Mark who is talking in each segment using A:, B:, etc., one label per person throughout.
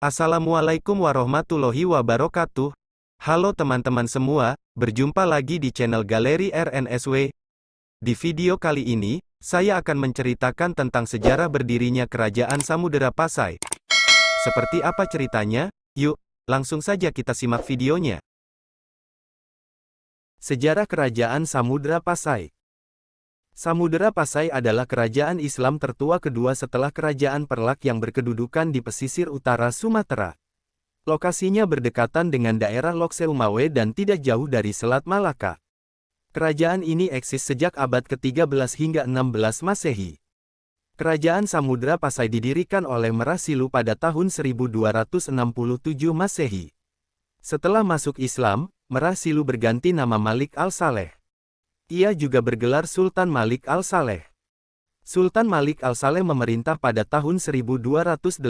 A: Assalamualaikum warahmatullahi wabarakatuh. Halo teman-teman semua, berjumpa lagi di channel Galeri RNSW. Di video kali ini, saya akan menceritakan tentang sejarah berdirinya Kerajaan Samudera Pasai. Seperti apa ceritanya? Yuk, langsung saja kita simak videonya. Sejarah Kerajaan Samudera Pasai. Samudera Pasai adalah kerajaan Islam tertua kedua setelah Kerajaan Perlak yang berkedudukan di pesisir utara Sumatera. Lokasinya berdekatan dengan daerah Lok Seumawe dan tidak jauh dari Selat Malaka. Kerajaan ini eksis sejak abad ke-13 hingga 16 Masehi. Kerajaan Samudera Pasai didirikan oleh Merasilu pada tahun 1267 Masehi. Setelah masuk Islam, Merasilu berganti nama Malik Al-Saleh. Ia juga bergelar Sultan Malik Al-Saleh. Sultan Malik Al-Saleh memerintah pada tahun 1285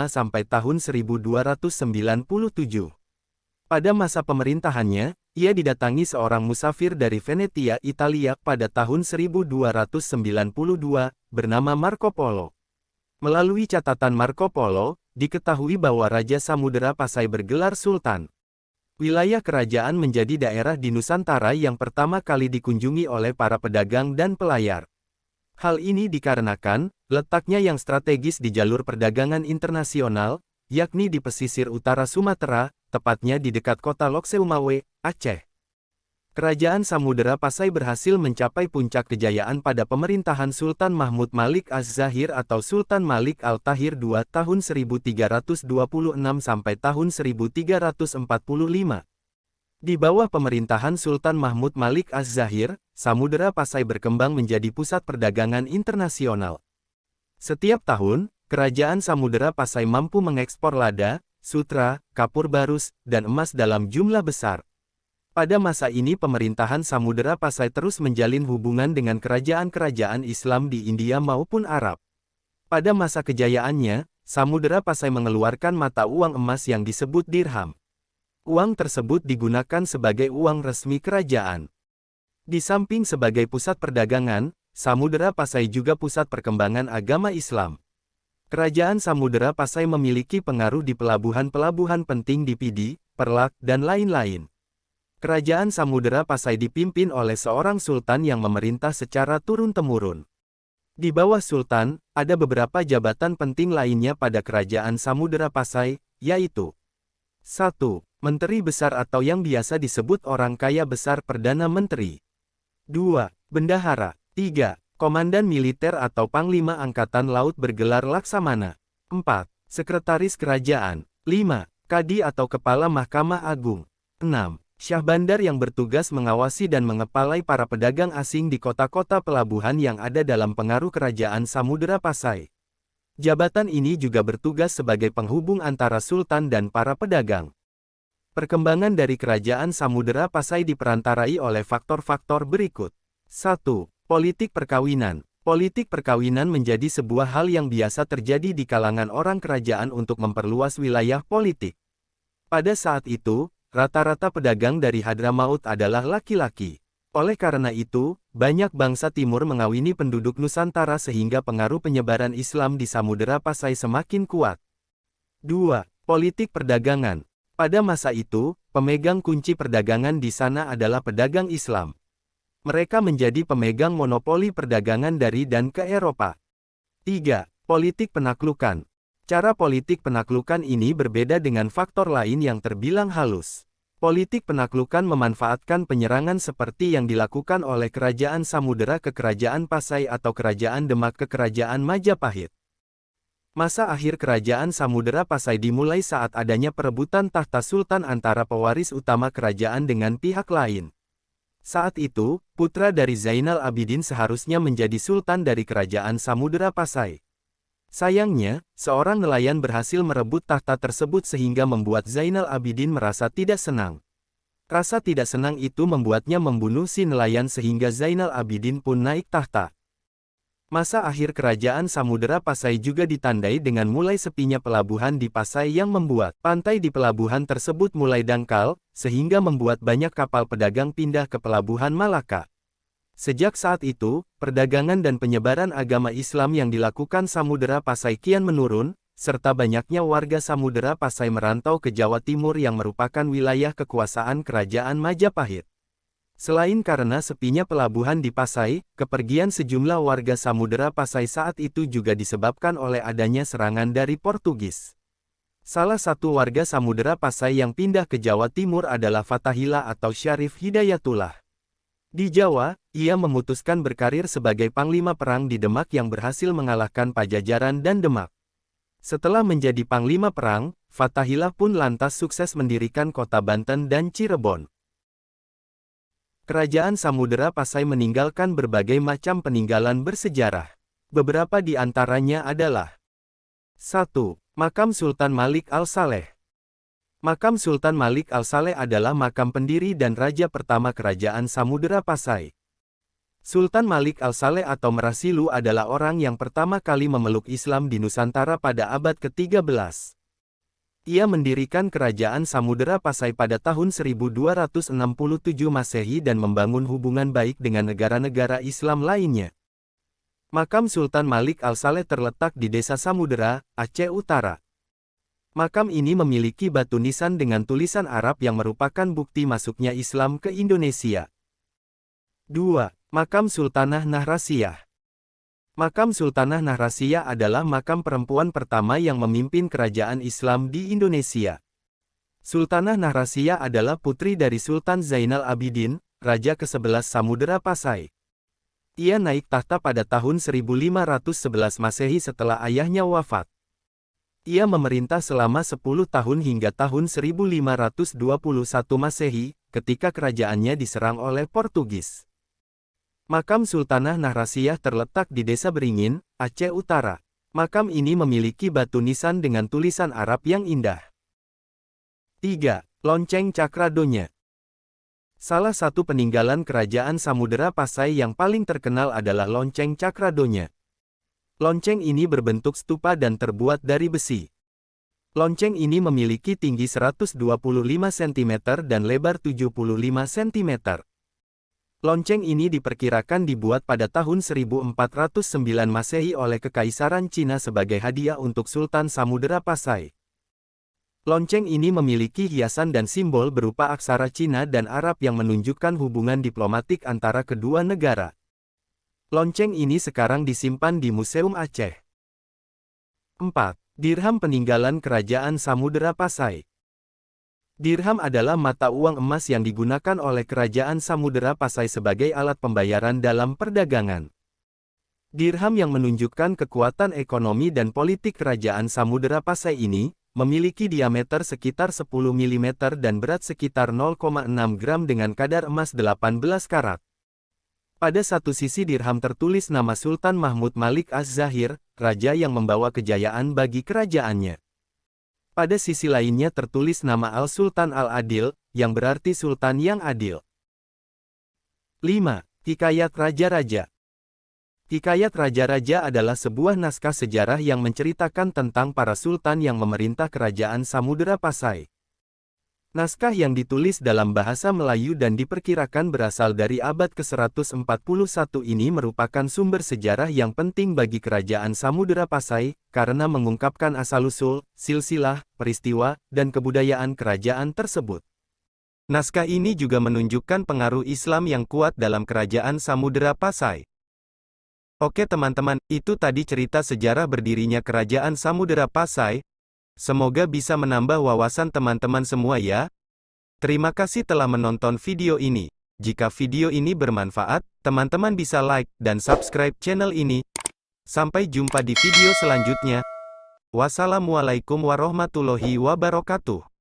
A: sampai tahun 1297. Pada masa pemerintahannya, ia didatangi seorang musafir dari Venetia, Italia pada tahun 1292, bernama Marco Polo. Melalui catatan Marco Polo, diketahui bahwa Raja Samudera Pasai bergelar Sultan. Wilayah kerajaan menjadi daerah di Nusantara yang pertama kali dikunjungi oleh para pedagang dan pelayar. Hal ini dikarenakan letaknya yang strategis di jalur perdagangan internasional, yakni di pesisir utara Sumatera, tepatnya di dekat kota Lok Seumawe, Aceh. Kerajaan Samudera Pasai berhasil mencapai puncak kejayaan pada pemerintahan Sultan Mahmud Malik Az-Zahir atau Sultan Malik Al-Tahir II tahun 1326 sampai tahun 1345. Di bawah pemerintahan Sultan Mahmud Malik Az-Zahir, Samudera Pasai berkembang menjadi pusat perdagangan internasional. Setiap tahun, Kerajaan Samudera Pasai mampu mengekspor lada, sutra, kapur barus, dan emas dalam jumlah besar. Pada masa ini pemerintahan Samudera Pasai terus menjalin hubungan dengan kerajaan-kerajaan Islam di India maupun Arab. Pada masa kejayaannya, Samudera Pasai mengeluarkan mata uang emas yang disebut dirham. Uang tersebut digunakan sebagai uang resmi kerajaan. Di samping sebagai pusat perdagangan, Samudera Pasai juga pusat perkembangan agama Islam. Kerajaan Samudera Pasai memiliki pengaruh di pelabuhan-pelabuhan penting di Pidi, Perlak, dan lain-lain. Kerajaan Samudera Pasai dipimpin oleh seorang sultan yang memerintah secara turun-temurun. Di bawah sultan, ada beberapa jabatan penting lainnya pada Kerajaan Samudera Pasai, yaitu 1. Menteri Besar atau yang biasa disebut orang kaya besar Perdana Menteri. 2. Bendahara. 3. Komandan Militer atau Panglima Angkatan Laut bergelar Laksamana. 4. Sekretaris Kerajaan. 5. Kadi atau Kepala Mahkamah Agung. 6. Syah Bandar yang bertugas mengawasi dan mengepalai para pedagang asing di kota-kota pelabuhan yang ada dalam pengaruh Kerajaan Samudera Pasai. Jabatan ini juga bertugas sebagai penghubung antara sultan dan para pedagang. Perkembangan dari Kerajaan Samudera Pasai diperantarai oleh faktor-faktor berikut. 1. Politik perkawinan. Politik perkawinan menjadi sebuah hal yang biasa terjadi di kalangan orang kerajaan untuk memperluas wilayah politik. Pada saat itu, rata-rata pedagang dari Hadramaut adalah laki-laki. Oleh karena itu, banyak bangsa timur mengawini penduduk Nusantara sehingga pengaruh penyebaran Islam di Samudera Pasai semakin kuat. 2. Politik perdagangan. Pada masa itu, pemegang kunci perdagangan di sana adalah pedagang Islam. Mereka menjadi pemegang monopoli perdagangan dari dan ke Eropa. 3. Politik penaklukan. Cara politik penaklukan ini berbeda dengan faktor lain yang terbilang halus. Politik penaklukan memanfaatkan penyerangan seperti yang dilakukan oleh Kerajaan Samudera ke Kerajaan Pasai atau Kerajaan Demak ke Kerajaan Majapahit. Masa akhir Kerajaan Samudera Pasai dimulai saat adanya perebutan tahta sultan antara pewaris utama kerajaan dengan pihak lain. Saat itu, putra dari Zainal Abidin seharusnya menjadi sultan dari Kerajaan Samudera Pasai. Sayangnya, seorang nelayan berhasil merebut tahta tersebut sehingga membuat Zainal Abidin merasa tidak senang. Rasa tidak senang itu membuatnya membunuh si nelayan sehingga Zainal Abidin pun naik tahta. Masa akhir Kerajaan Samudera Pasai juga ditandai dengan mulai sepinya pelabuhan di Pasai yang membuat pantai di pelabuhan tersebut mulai dangkal, sehingga membuat banyak kapal pedagang pindah ke pelabuhan Malaka. Sejak saat itu, perdagangan dan penyebaran agama Islam yang dilakukan Samudera Pasai kian menurun, serta banyaknya warga Samudera Pasai merantau ke Jawa Timur yang merupakan wilayah kekuasaan Kerajaan Majapahit. Selain karena sepinya pelabuhan di Pasai, kepergian sejumlah warga Samudera Pasai saat itu juga disebabkan oleh adanya serangan dari Portugis. Salah satu warga Samudera Pasai yang pindah ke Jawa Timur adalah Fathahillah atau Syarif Hidayatullah. Di Jawa, ia memutuskan berkarir sebagai panglima perang di Demak yang berhasil mengalahkan Pajajaran dan Demak. Setelah menjadi panglima perang, Fathahillah pun lantas sukses mendirikan kota Banten dan Cirebon. Kerajaan Samudera Pasai meninggalkan berbagai macam peninggalan bersejarah. Beberapa di antaranya adalah 1. Makam Sultan Malik Al-Saleh. Makam Sultan Malik Al-Saleh adalah makam pendiri dan raja pertama Kerajaan Samudera Pasai. Sultan Malik Al-Saleh atau Merasilu adalah orang yang pertama kali memeluk Islam di Nusantara pada abad ke-13. Ia mendirikan Kerajaan Samudera Pasai pada tahun 1267 Masehi dan membangun hubungan baik dengan negara-negara Islam lainnya. Makam Sultan Malik Al-Saleh terletak di Desa Samudera, Aceh Utara. Makam ini memiliki batu nisan dengan tulisan Arab yang merupakan bukti masuknya Islam ke Indonesia. 2. Makam Sultanah Nahrasiyah. Makam Sultanah Nahrasiyah adalah makam perempuan pertama yang memimpin kerajaan Islam di Indonesia. Sultanah Nahrasiyah adalah putri dari Sultan Zainal Abidin, Raja ke-11 Samudera Pasai. Ia naik tahta pada tahun 1511 Masehi setelah ayahnya wafat. Ia memerintah selama 10 tahun hingga tahun 1521 Masehi, ketika kerajaannya diserang oleh Portugis. Makam Sultanah Nahrasiyah terletak di Desa Beringin, Aceh Utara. Makam ini memiliki batu nisan dengan tulisan Arab yang indah. 3. Lonceng Cakradonya. Salah satu peninggalan Kerajaan Samudera Pasai yang paling terkenal adalah Lonceng Cakradonya. Lonceng ini berbentuk stupa dan terbuat dari besi. Lonceng ini memiliki tinggi 125 cm dan lebar 75 cm. Lonceng ini diperkirakan dibuat pada tahun 1409 Masehi oleh Kekaisaran Cina sebagai hadiah untuk Sultan Samudera Pasai. Lonceng ini memiliki hiasan dan simbol berupa aksara Cina dan Arab yang menunjukkan hubungan diplomatik antara kedua negara. Lonceng ini sekarang disimpan di Museum Aceh. 4. Dirham peninggalan Kerajaan Samudera Pasai. Dirham adalah mata uang emas yang digunakan oleh Kerajaan Samudera Pasai sebagai alat pembayaran dalam perdagangan. Dirham yang menunjukkan kekuatan ekonomi dan politik Kerajaan Samudera Pasai ini, memiliki diameter sekitar 10 mm dan berat sekitar 0,6 gram dengan kadar emas 18 karat. Pada satu sisi dirham tertulis nama Sultan Mahmud Malik Az-Zahir, raja yang membawa kejayaan bagi kerajaannya. Pada sisi lainnya tertulis nama Al-Sultan Al-Adil, yang berarti Sultan yang adil. 5. Hikayat Raja-Raja. Hikayat Raja-Raja adalah sebuah naskah sejarah yang menceritakan tentang para sultan yang memerintah Kerajaan Samudera Pasai. Naskah yang ditulis dalam bahasa Melayu dan diperkirakan berasal dari abad ke-141 ini merupakan sumber sejarah yang penting bagi Kerajaan Samudera Pasai, karena mengungkapkan asal-usul, silsilah, peristiwa, dan kebudayaan kerajaan tersebut. Naskah ini juga menunjukkan pengaruh Islam yang kuat dalam Kerajaan Samudera Pasai. Oke teman-teman, itu tadi cerita sejarah berdirinya Kerajaan Samudera Pasai. Semoga bisa menambah wawasan teman-teman semua ya. Terima kasih telah menonton video ini. Jika video ini bermanfaat, teman-teman bisa like dan subscribe channel ini. Sampai jumpa di video selanjutnya. Wassalamualaikum warahmatullahi wabarakatuh.